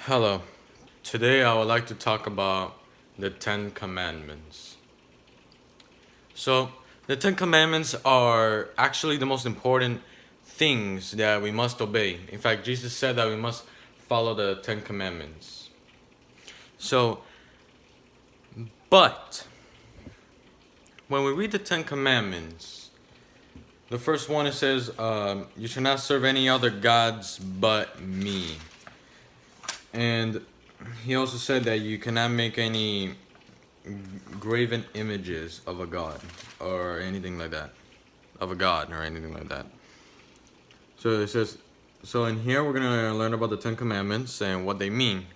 Hello. Today I would like to talk about the Ten Commandments. So, the Ten Commandments are actually the most important things that we must obey. In fact, Jesus said that we must follow the Ten Commandments. So, but when we read the Ten Commandments, the first one it says, "You shall not serve any other gods but me." And he also said that you cannot make any graven images of a god or anything like that, of a god or anything like that. So it says, so in here we're gonna learn about the Ten Commandments and what they mean.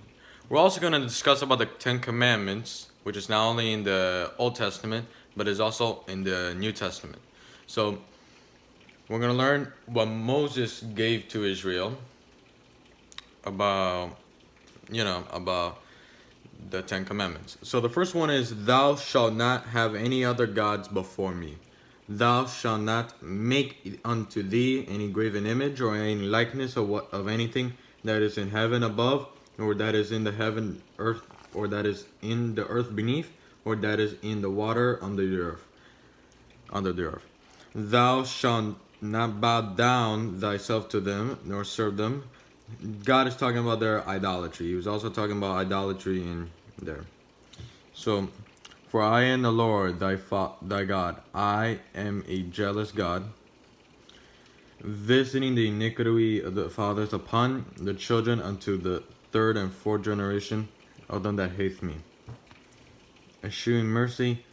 We're also gonna discuss about the Ten Commandments, which is not only in the Old Testament but is also in the New Testament. So we're gonna learn what Moses gave to Israel about, about the Ten Commandments. So the first one is, "Thou shalt not have any other gods before me. Thou shalt not make unto thee any graven image or any likeness of anything that is in heaven above, or that is in the heaven earth, or that is in the earth beneath, or that is in the water under the earth. Under the earth. Thou shalt not bow down thyself to them, nor serve them." God is talking about their idolatry. He was also talking about idolatry in there. So, "For I am the Lord thy God. I am a jealous God, visiting the iniquity of the fathers upon the children unto the third and fourth generation of them that hate me, eschewing mercy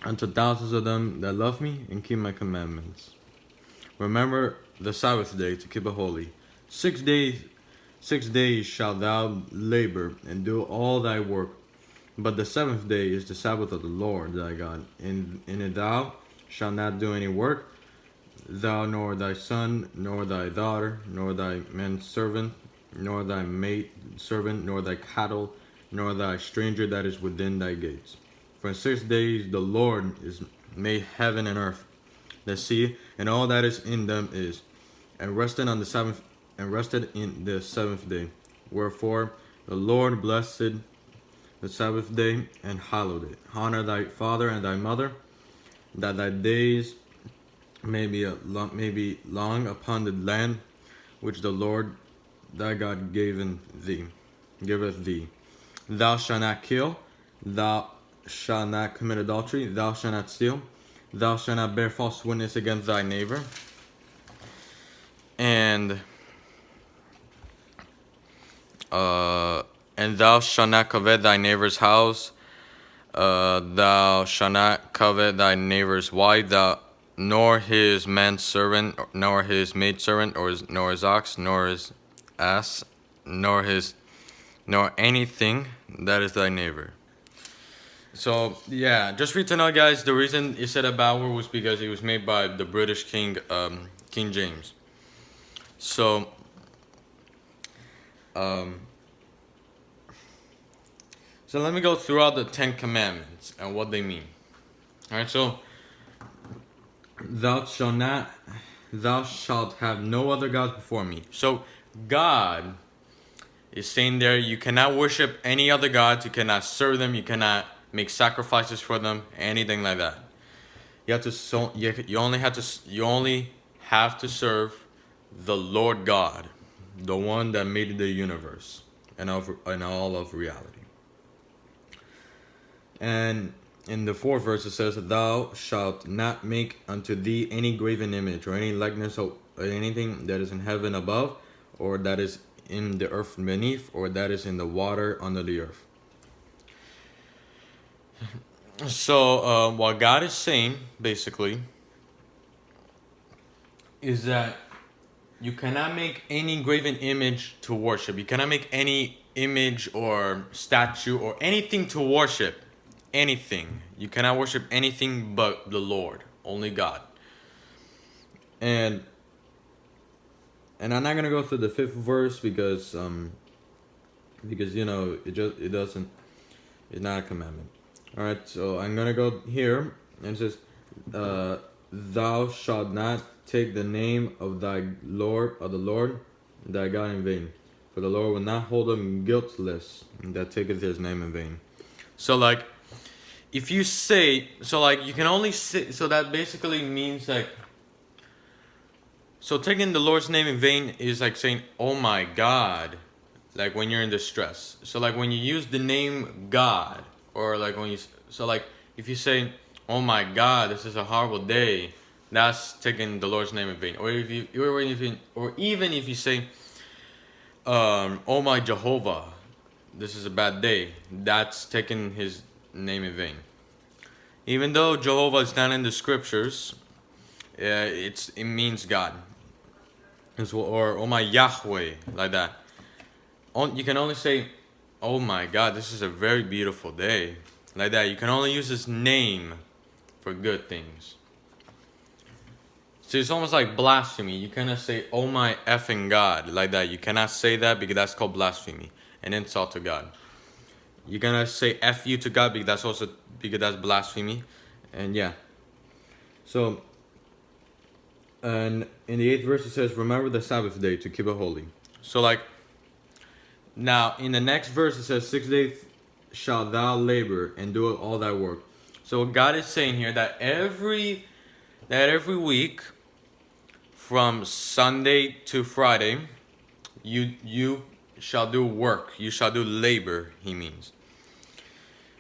unto thousands of them that love me and keep my commandments. Remember the Sabbath day to keep it holy. 6 days shalt thou labor and do all thy work, but the seventh day is the Sabbath of the Lord thy God. In it thou shalt not do any work, thou nor thy son, nor thy daughter, nor thy manservant, nor thy maid servant, nor thy cattle, nor thy stranger that is within thy gates. For in 6 days the Lord is made heaven and earth, the sea, and all that is in them is, and rested on the seventh, and rested in the seventh day. Wherefore the Lord blessed the Sabbath day and hallowed it. Honor thy father and thy mother, that thy days may be long upon the land which the Lord thy God giveth thee. Thou shalt not kill, thou shalt not commit adultery, thou shalt not steal, thou shalt not bear false witness against thy neighbor, and thou shalt not covet thy neighbor's house. Thou shalt not covet thy neighbor's wife, nor his manservant, nor his maidservant, nor his ox, nor his ass, nor anything that is thy neighbor. So yeah, just for you to know, guys, the reason he said a bad word was because it was made by the British King, King James. So So let me go throughout the Ten Commandments and what they mean. Alright, so thou shalt have no other gods before me. So God is saying there, you cannot worship any other gods, you cannot serve them, you cannot make sacrifices for them, anything like that. You only have to serve the Lord God, the one that made the universe and all of reality. And in the fourth verse it says, "Thou shalt not make unto thee any graven image or any likeness of anything that is in heaven above, or that is in the earth beneath, or that is in the water under the earth." So what God is saying basically is that you cannot make any graven image to worship. You cannot make any image or statue or anything to worship. Anything. You cannot worship anything but the Lord, only God. And I'm not gonna go through the fifth verse because it's not a commandment. All right, so I'm gonna go here and it says, "Thou shalt not take the name of the Lord thy God in vain, For the Lord will not hold him guiltless that taketh his name in vain. So like, if you say, so like you can only say, so that basically means like, so taking the Lord's name in vain is like saying, oh my God, like when you're in distress. So like when you use the name God, or like when you, so like if you say, oh my God, this is a horrible day, that's taking the Lord's name in vain. Or if you, or even if you say, oh my Jehovah, this is a bad day, that's taking his name in vain. Even though Jehovah is not in the scriptures, it means God. Or oh my Yahweh, like that. You can only say, oh my God, this is a very beautiful day, like that. You can only use his name for good things. So it's almost like blasphemy. You cannot say, oh my effing God, like that. You cannot say that because that's called blasphemy, an insult to God. You cannot say F you to God because that's blasphemy. And yeah. So, and in the 8th verse it says, remember the Sabbath day to keep it holy. So like, now in the next verse it says, 6 days shalt thou labor and do all thy work. So what God is saying here, that every week from Sunday to Friday, you shall do work, you shall do labor, he means.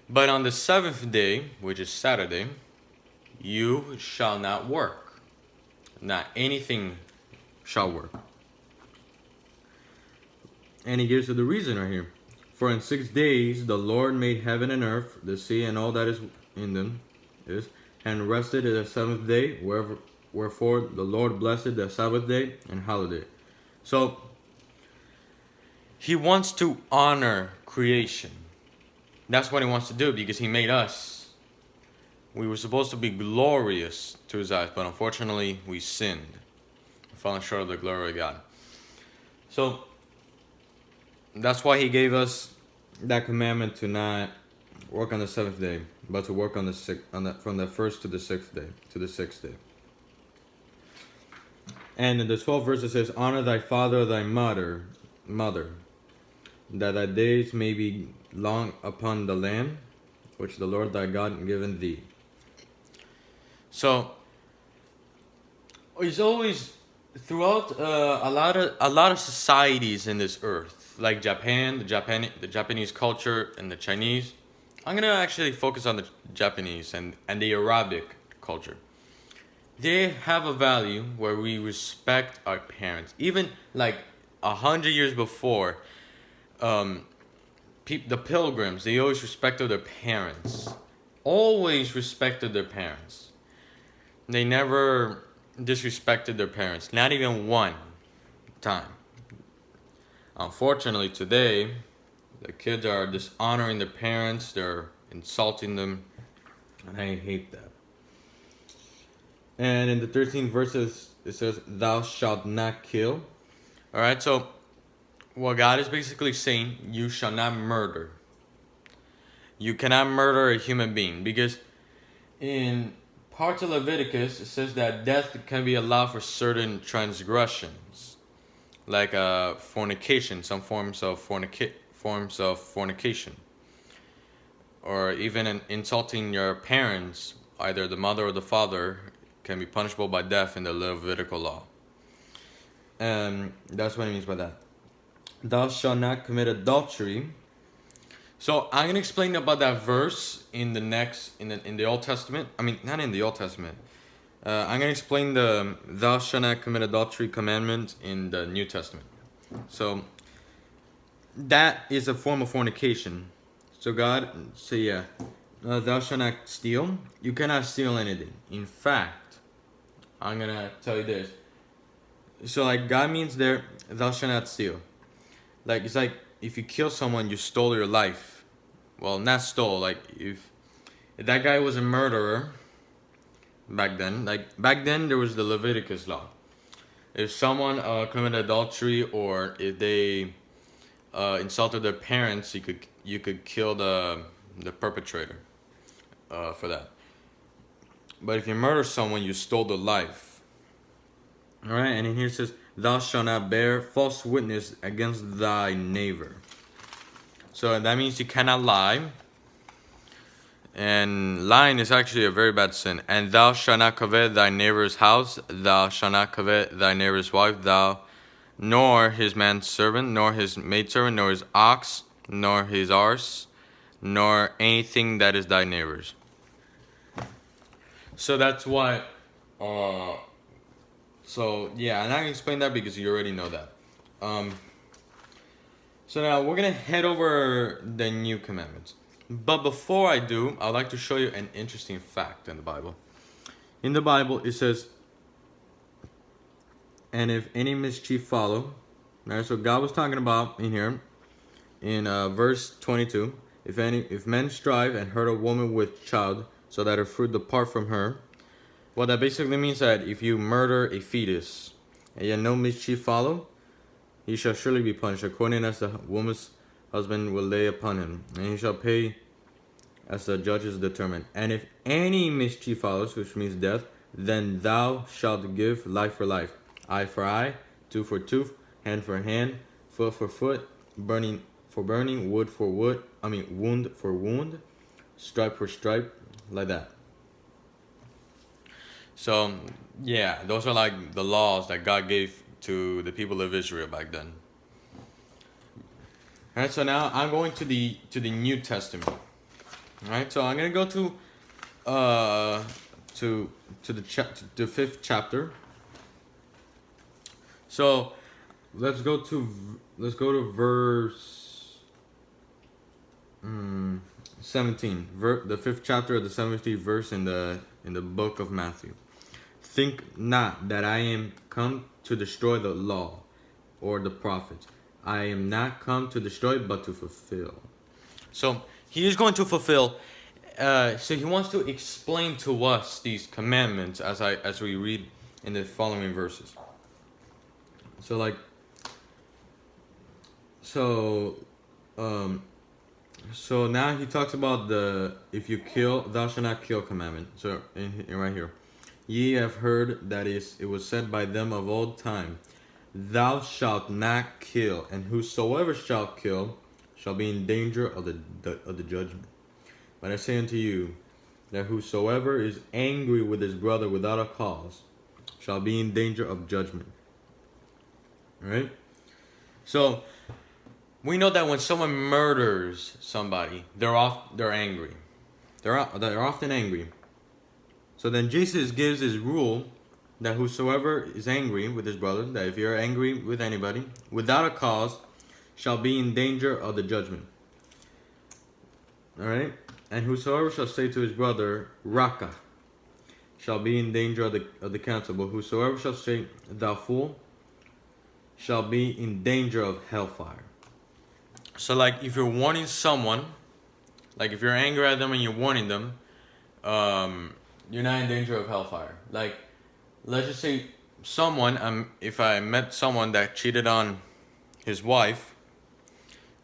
But on the 7th day, which is Saturday, you shall not work. Not anything shall work. And he gives you the reason right here. For in 6 days the Lord made heaven and earth, the sea and all that is in them, and rested the 7th day, wherefore the Lord blessed the Sabbath day and holiday. So he wants to honor creation. That's what he wants to do because he made us. We were supposed to be glorious to his eyes, but unfortunately we sinned, falling short of the glory of God. So that's why he gave us that commandment to not work on the 7th day, but to work on from the 1st to the 6th day. And in the 12th verse it says, honor thy father, thy mother, that thy days may be long upon the land which the Lord thy God given thee. So it's always throughout a lot of societies in this earth, like Japan, the Japanese culture, and the Chinese. I'm gonna actually focus on the Japanese and the Arabic culture. They have a value where we respect our parents. Even like 100 years before, the pilgrims, they always respected their parents. Always respected their parents. They never disrespected their parents. Not even one time. Unfortunately, today, the kids are dishonoring their parents. They're insulting them. And I hate that. And in the 13th verses, it says, thou shalt not kill. Alright, so what God is basically saying, you shall not murder. You cannot murder a human being, because in parts of Leviticus, it says that death can be allowed for certain transgressions, like fornication, some forms of fornication, or even insulting your parents, either the mother or the father, can be punishable by death in the Levitical law. And that's what it means by that. Thou shalt not commit adultery. So I'm gonna explain about that verse in the Old Testament. I mean, not in the Old Testament. I'm gonna explain the thou shalt not commit adultery commandment in the New Testament. So that is a form of fornication. So God say, yeah, thou shalt not steal. You cannot steal anything. In fact, I'm gonna tell you this. So like God means there, thou shalt not steal. Like it's like if you kill someone, you stole your life. Well, not stole. Like if that guy was a murderer back then. Like back then there was the Leviticus law. If someone committed adultery, or if they insulted their parents, you could kill the perpetrator for that. But if you murder someone, you stole the life. All right, and in here it says, thou shalt not bear false witness against thy neighbor. So that means you cannot lie. And lying is actually a very bad sin. And thou shalt not covet thy neighbor's house, thou shalt not covet thy neighbor's wife, thou, nor his manservant, nor his maidservant, nor his ox, nor his arse, nor anything that is thy neighbor's. So that's why, so yeah, and I can explain that because you already know that. So now we're gonna head over the new commandments. But before I do, I'd like to show you an interesting fact in the Bible. In the Bible, it says, and if any mischief follow, right? So God was talking about in here, in verse 22, if men strive and hurt a woman with child, so that her fruit depart from her. Well, that basically means that if you murder a fetus, and yet no mischief follow, he shall surely be punished, according as the woman's husband will lay upon him, and he shall pay as the judges determine. And if any mischief follows, which means death, then thou shalt give life for life, eye for eye, tooth for tooth, hand for hand, foot for foot, burning for burning, wood for wood, wound for wound, stripe for stripe, like that. So, yeah, those are like the laws that God gave to the people of Israel back then. All right, so now I'm going to the New Testament. All right, so I'm gonna go to the 5th chapter. So let's go to verse 17. The 5th chapter of the 17th verse in the book of Matthew. Think not that I am come to destroy the law or the prophets. I am not come to destroy, but to fulfill. So he is going to fulfill. So he wants to explain to us these commandments as we read in the following verses. So now he talks about the if you kill, thou shalt not kill commandment. So in right here. Ye have heard that it was said by them of old time, thou shalt not kill, and whosoever shall kill shall be in danger of the judgment. But I say unto you, that whosoever is angry with his brother without a cause shall be in danger of judgment. Right? So we know that when someone murders somebody, they're angry. They're often angry. So then Jesus gives his rule that whosoever is angry with his brother, that if you're angry with anybody, without a cause, shall be in danger of the judgment. Alright? And whosoever shall say to his brother, Raka, shall be in danger of the council. But whosoever shall say, thou fool, shall be in danger of hellfire. So like if you're warning someone, like if you're angry at them and you're warning them, you're not in danger of hellfire. Like, let's just say if I met someone that cheated on his wife,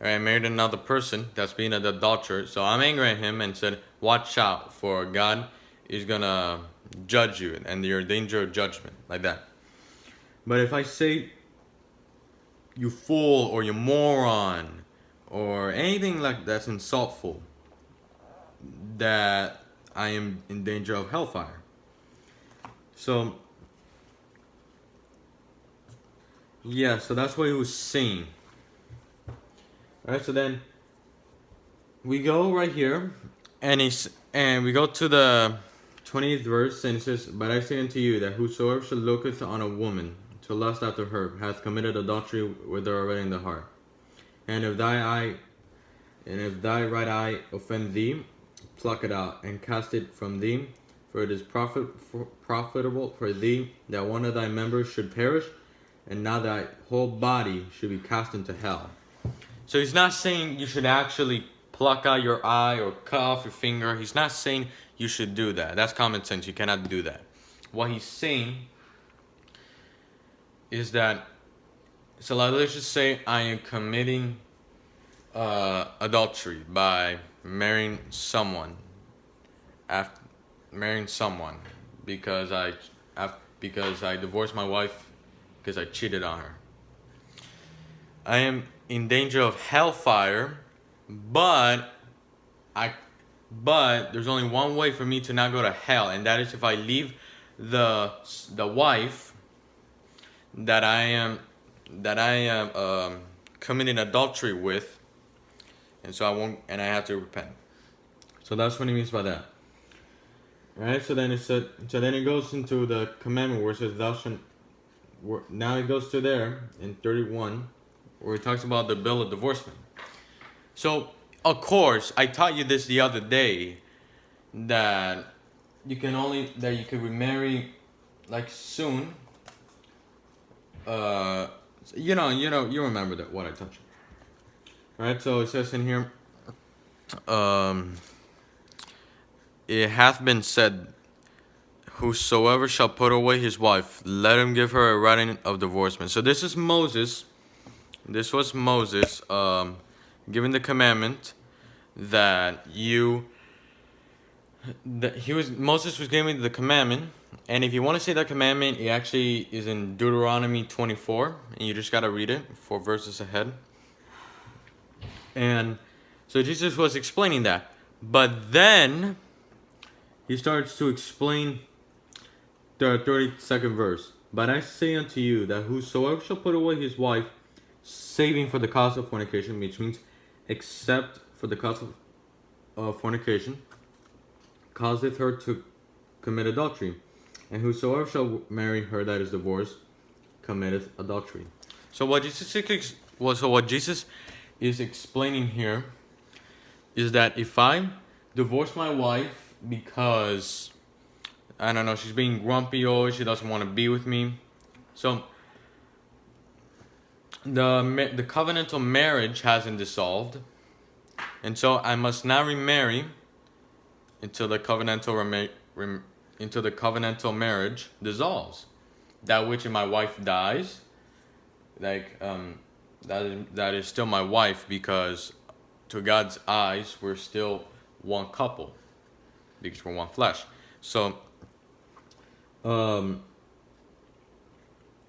or I married another person that's being an adulterer, so I'm angry at him and said, watch out, for God is gonna judge you, and you're in danger of judgment, like that. But if I say, you fool, or you moron, or anything like that's insultful, that I am in danger of hellfire. So, yeah, so that's what he was saying. Alright, so then we go right here, and we go to the 20th verse, and it says, but I say unto you that whosoever shall looketh on a woman to lust after her hath committed adultery with her already in the heart. And if thy right eye offend thee, pluck it out and cast it from thee, for it is profitable for thee that one of thy members should perish, and not thy whole body should be cast into hell. So he's not saying you should actually pluck out your eye or cut off your finger. He's not saying you should do that. That's common sense. You cannot do that. What he's saying is that, so let's just say I am committing adultery by marrying someone because I divorced my wife because I cheated on her. I am in danger of hellfire, but there's only one way for me to not go to hell, and that is if I leave the wife that I am committing adultery with, and so I have to repent. So that's what he means by that. Right? So then it goes into the commandment where it says thou shalt. Now it goes to there in 31, where it talks about the bill of divorcement. So of course I taught you this the other day, that you can remarry like soon. You remember that what I taught you. Right? So it says in here, it hath been said, whosoever shall put away his wife, let him give her a writing of divorcement. So this is Moses. This was Moses giving the commandment that Moses was giving the commandment. And if you want to see that commandment, it actually is in Deuteronomy 24, and you just got to read it 4 verses ahead. And so Jesus was explaining that. But then he starts to explain the 32nd verse. But I say unto you that whosoever shall put away his wife, saving for the cause of fornication, which means except for the cause of fornication, causeth her to commit adultery. And whosoever shall marry her that is divorced, committeth adultery. So what Jesus is explaining here is that if I divorce my wife because, I don't know, she's being grumpy or she doesn't want to be with me, so the covenantal marriage hasn't dissolved, and so I must not remarry until the covenantal marriage dissolves. That which if my wife dies, that is still my wife, because to God's eyes we're still one couple, because we're one flesh. So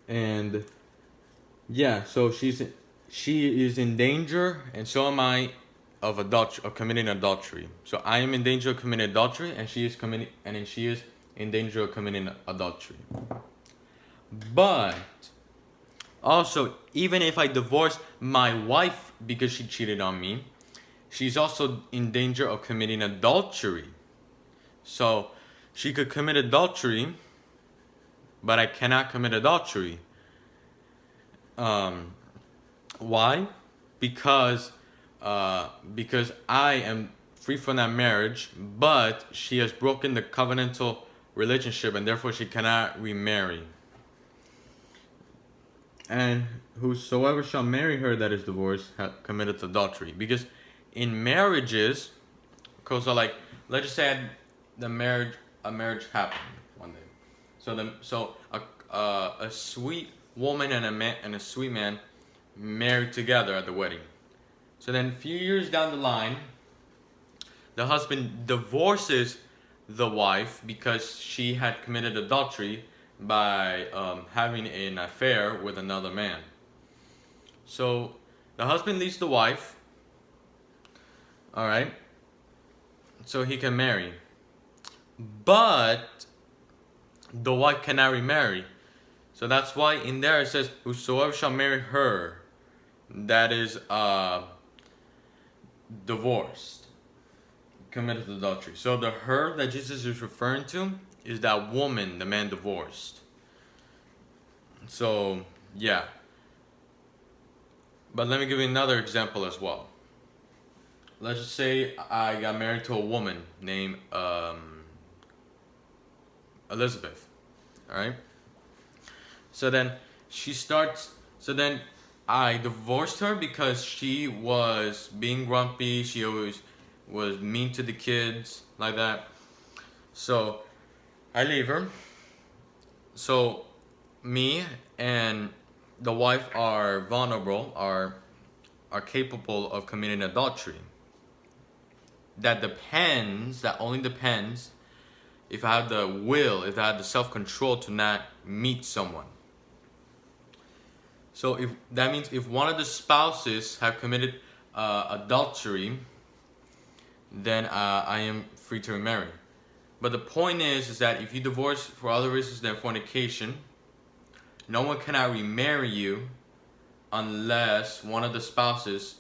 and yeah, so she is in danger, and so am I, of committing adultery. So I am in danger of committing adultery, and she is in danger of committing adultery. But also, even if I divorce my wife because she cheated on me, she's also in danger of committing adultery. So she could commit adultery, but I cannot commit adultery. Why? Because I am free from that marriage, but she has broken the covenantal relationship, and therefore she cannot remarry. And whosoever shall marry her that is divorced hath committed adultery. Because in marriages, so like, let's just say a marriage happened one day. So a sweet woman and a sweet man married together at the wedding. So then a few years down the line, the husband divorces the wife because she had committed adultery by having an affair with another man. So the husband leaves the wife, all right, so he can marry. But the wife cannot remarry. So that's why in there it says, whosoever shall marry her that is divorced, committed adultery. So the her that Jesus is referring to is that woman the man divorced. So yeah. But let me give you another example as well. Let's just say I got married to a woman named Elizabeth. Alright? So then I divorced her because she was being grumpy. She always was mean to the kids, like that. So I leave her. So me and the wife are vulnerable, are capable of committing adultery. That only depends if I have the will, if I have the self-control to not meet someone. So if that means if one of the spouses have committed adultery, then I am free to remarry. But the point is that if you divorce for other reasons than fornication, no one cannot remarry you unless one of the spouses,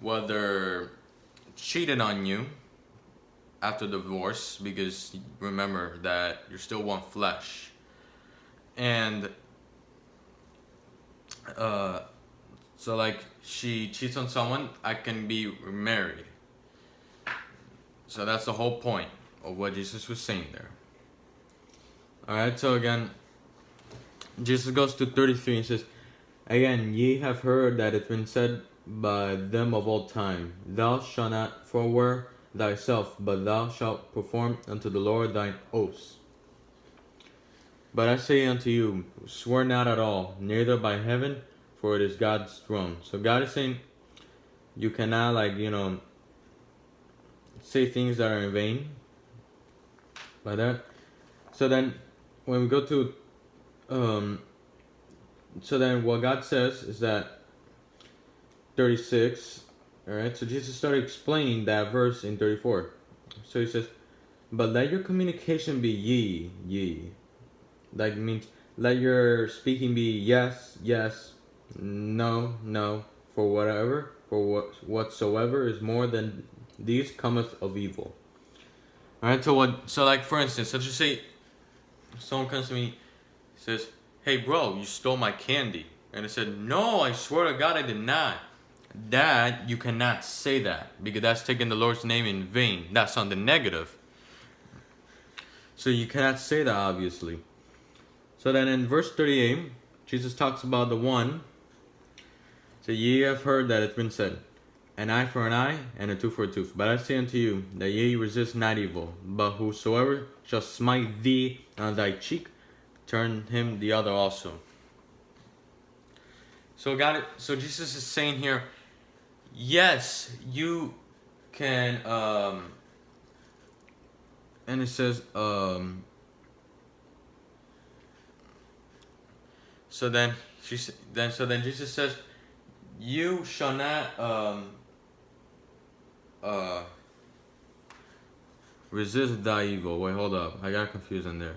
whether cheated on you after divorce, because remember that you're still one flesh, and so like she cheats on someone, I can be remarried. So that's the whole point of what Jesus was saying there. Alright, so again, Jesus goes to 33 and says, again, ye have heard that it's been said by them of old time, thou shalt not forward thyself, but thou shalt perform unto the Lord thine oaths. But I say unto you, swear not at all, neither by heaven, for it is God's throne. So God is saying, you cannot say things that are in vain. By that. So then, when we go to, so then what God says is that 36, alright, so Jesus started explaining that verse in 34. So he says, but let your communication be ye. Like means, let your speaking be yes, no, for whatever, whatsoever is more than these cometh of evil. Alright, so like for instance, let's just say someone comes to me, says, hey bro, you stole my candy. And I said, no, I swear to God I did not. That, you cannot say that, because that's taking the Lord's name in vain. That's on the negative. So you cannot say that, obviously. So then in verse 38, Jesus talks about the one. So ye have heard that it's been said, an eye for an eye, and a tooth for a tooth. But I say unto you, that ye resist not evil, but whosoever shall smite thee on thy cheek, turn him the other also. So Jesus is saying here, yes, you can, and it says, so then Jesus says, you shall not resist thy evil. Wait, hold up. I got confused in there.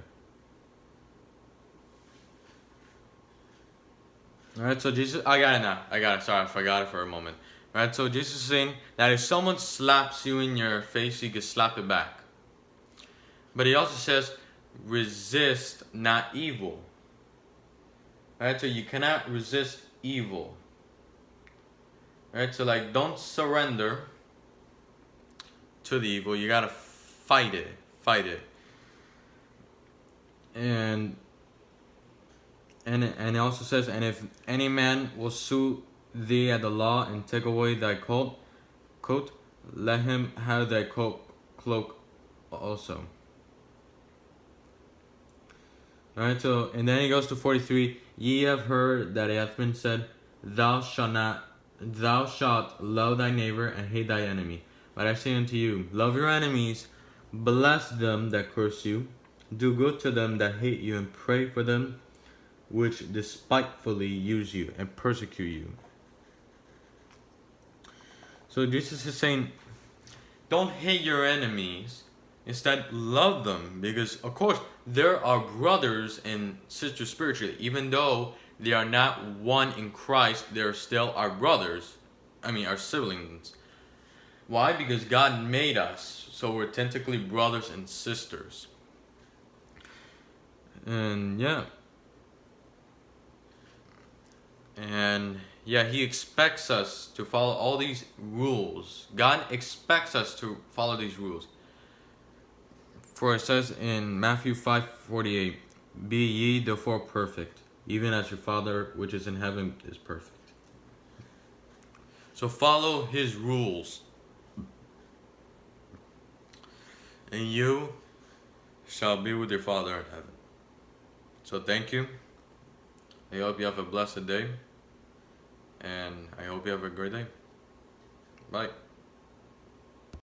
Alright, so Jesus, I got it now. I got it. Sorry, I forgot it for a moment. Alright, so Jesus is saying that if someone slaps you in your face, you can slap it back. But he also says, resist not evil. Alright, so you cannot resist evil. Alright, so like, don't surrender to the evil. You gotta fight it. And it also says, and if any man will sue thee at the law and take away thy coat, let him have thy cloak also. Alright, so, and then he goes to 43, ye have heard that it hath been said, thou shalt love thy neighbor and hate thy enemy. But I say unto you, love your enemies, bless them that curse you, do good to them that hate you, and pray for them which despitefully use you and persecute you. So Jesus is saying, don't hate your enemies, instead love them, because of course there are brothers and sisters spiritually. Even though they are not one in Christ, they're still our brothers, our siblings. Why? Because God made us, so we're technically brothers and sisters. And he expects us to follow all these rules. God expects us to follow these rules. For it says in Matthew 5:48, be ye therefore perfect, even as your Father which is in heaven is perfect. So follow his rules, and you shall be with your Father in heaven. So thank you. I hope you have a blessed day. And I hope you have a great day. Bye.